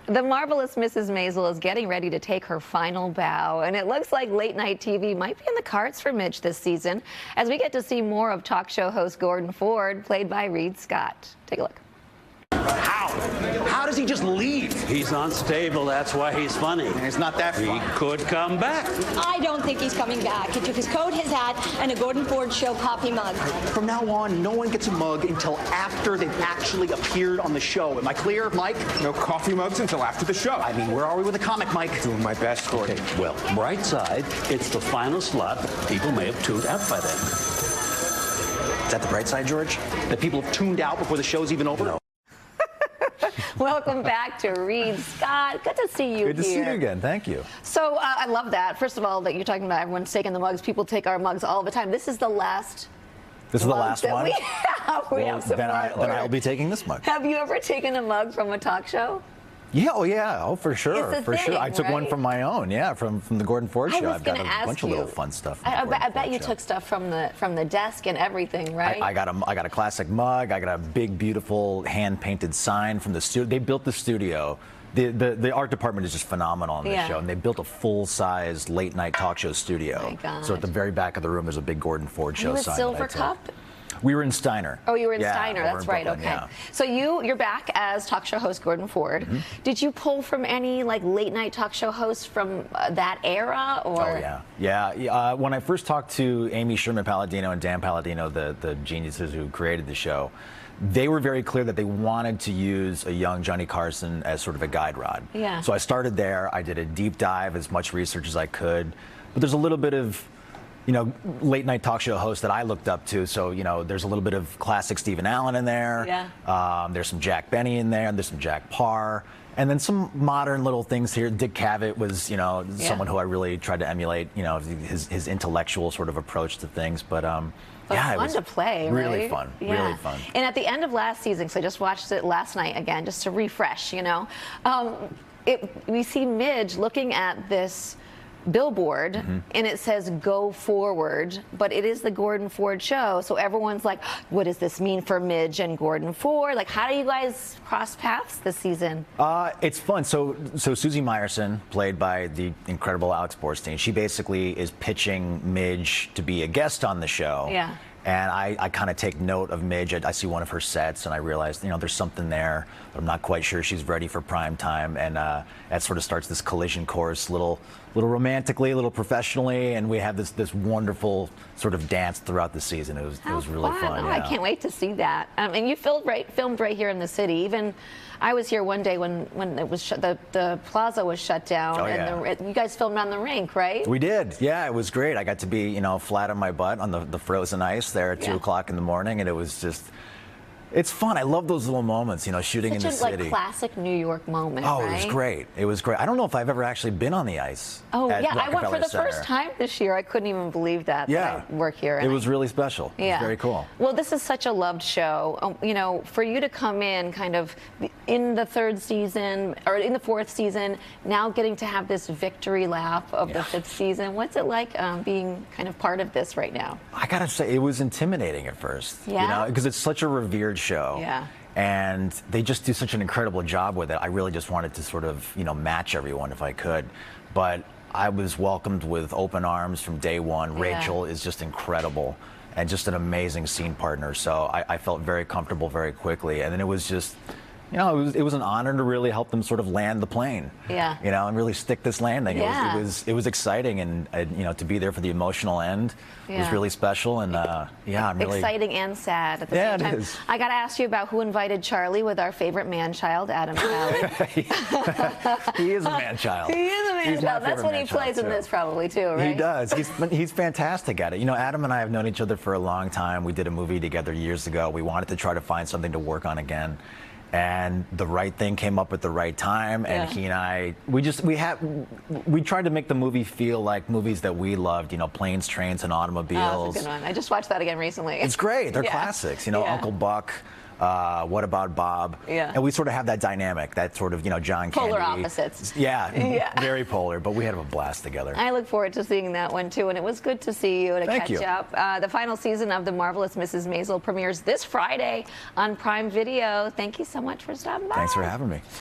The marvelous Mrs. Maisel is getting ready to take her final bow, and it looks like late night TV might be in the cards for Midge this season, as we get to see more of talk show host Gordon Ford, played by Reid Scott. Take a look. How does he just leave? He's unstable, that's why he's funny. It's not that He fun. could come back. I don't think he's coming back. He took his coat, his hat, and a Gordon Ford show coffee mug. From now on, no one gets a mug until after they've actually appeared on the show. Am I clear, Mike? No coffee mugs until after the show. I mean, where are we with the comic, Mike? Doing my best, Gordon. Okay, well, bright side, it's the final slot. People may have tuned out by then. Is that the bright side, George? That people have tuned out before the show's even over? No. Welcome back to Reid Scott. Good to see you here. Good to see you again. Thank you. So I love that. First of all, that you're talking about everyone's taking the mugs. People take our mugs all the time. This is the last. This is the last one? We have. We have some then I'll be taking this mug. Have you ever taken a mug from a talk show? Yeah, oh, for sure, It's a for sure. thing, I took one right? from my own, yeah, from the Gordon Ford show. I've got a bunch of little fun stuff. From the I Gordon bet Ford you show. took stuff from the desk and everything, right? I got a classic mug. I got a big, beautiful hand-painted sign from the studio. They built the studio. The art department is just phenomenal on this Yeah. show, and they built a full-size late-night talk show studio. My God. So at the very back of the room, there's a big Gordon Ford show You were sign. Silver that I took. Cup? We were in Steiner. Oh, you were in Yeah, Steiner. over That's in right. Brooklyn, Okay. yeah. So you're back as talk show host Gordon Ford. Mm-hmm. Did you pull from any like late night talk show hosts from that era, or? Oh yeah. When I first talked to Amy Sherman Palladino and Dan Palladino, the geniuses who created the show, they were very clear that they wanted to use a young Johnny Carson as sort of a guide rod. Yeah. So I started there. I did a deep dive, as much research as I could, but there's a little bit of, late night talk show host that I looked up to. So, there's a little bit of classic Stephen Allen in there. Yeah. There's some Jack Benny in there, and there's some Jack Parr. And then some modern little things here. Dick Cavett was, someone who I really tried to emulate, his intellectual sort of approach to things. But yeah, it fun was to play, really right? fun, Yeah. really fun. And at the end of last season, so I just watched it last night again, just to refresh, we see Midge looking at this billboard, and it says "Go Forward," but it is the Gordon Ford show, so everyone's like, what does this mean for Midge and Gordon Ford? Like, how do you guys cross paths this season? It's fun. So Susie Meyerson, played by the incredible Alex Borstein, she basically is pitching Midge to be a guest on the show. Yeah. And I kind of take note of Midge. I see one of her sets, and I realize, there's something there, but I'm not quite sure she's ready for prime time. And that sort of starts this collision course, little romantically, a little professionally, and we have this wonderful sort of dance throughout the season. It was really fun. Oh, Yeah. I can't wait to see that. And you filmed right here in the city. Even I was here one day when it was the plaza was shut down, Oh, and you guys filmed on the rink, right? We did. Yeah, it was great. I got to be, flat on my butt on the frozen ice there at 2 o'clock in the morning, and it was just, it's fun. I love those little moments, shooting in the Such a city. classic New York moment, Oh, right? it was great. It was great. I don't know if I've ever actually been on the ice. Oh, at yeah, I went for Rockefeller the first Center. time this year. I couldn't even believe that Yeah. I work here. It was really special. Yeah. It was very cool. Well, this is such a loved show. For you to come in kind of in the third season, or in the fourth season, now getting to have this victory lap of the fifth season, what's it like being kind of part of this right now? I gotta say, it was intimidating at first. Yeah? Because it's such a revered show. Yeah. And they just do such an incredible job with it. I really just wanted to sort of, match everyone if I could. But I was welcomed with open arms from day one. Yeah. Rachel is just incredible and just an amazing scene partner. So I felt very comfortable very quickly. And then it was just, it was an honor to really help them sort of land the plane. Yeah. And really stick this landing. Yeah. It was exciting, and to be there for the emotional end was Yeah. really special. And I'm really exciting and sad at the same time. it is. I got to ask you about who invited Charlie with our favorite man-child, Adam Pally. He is a man-child. He is a He's my man-child. That's favorite what he man-child, plays in too. this probably too, right? He does. He's fantastic at it. Adam and I have known each other for a long time. We did a movie together years ago. We wanted to try to find something to work on again. And the right thing came up at the right time, and he and I, we tried to make the movie feel like movies that we loved, planes, trains, and automobiles. Oh, that's a good one. I just watched that again recently. It's great. They're classics. Uncle Buck. What About Bob? Yeah. And we sort of have that dynamic, that sort of, John Candy. Polar opposites. Yeah, very polar, but we had a blast together. I look forward to seeing that one too, and it was good to see you and Thank catch you. up. The final season of The Marvelous Mrs. Maisel premieres this Friday on Prime Video. Thank you so much for stopping by. Thanks for having me.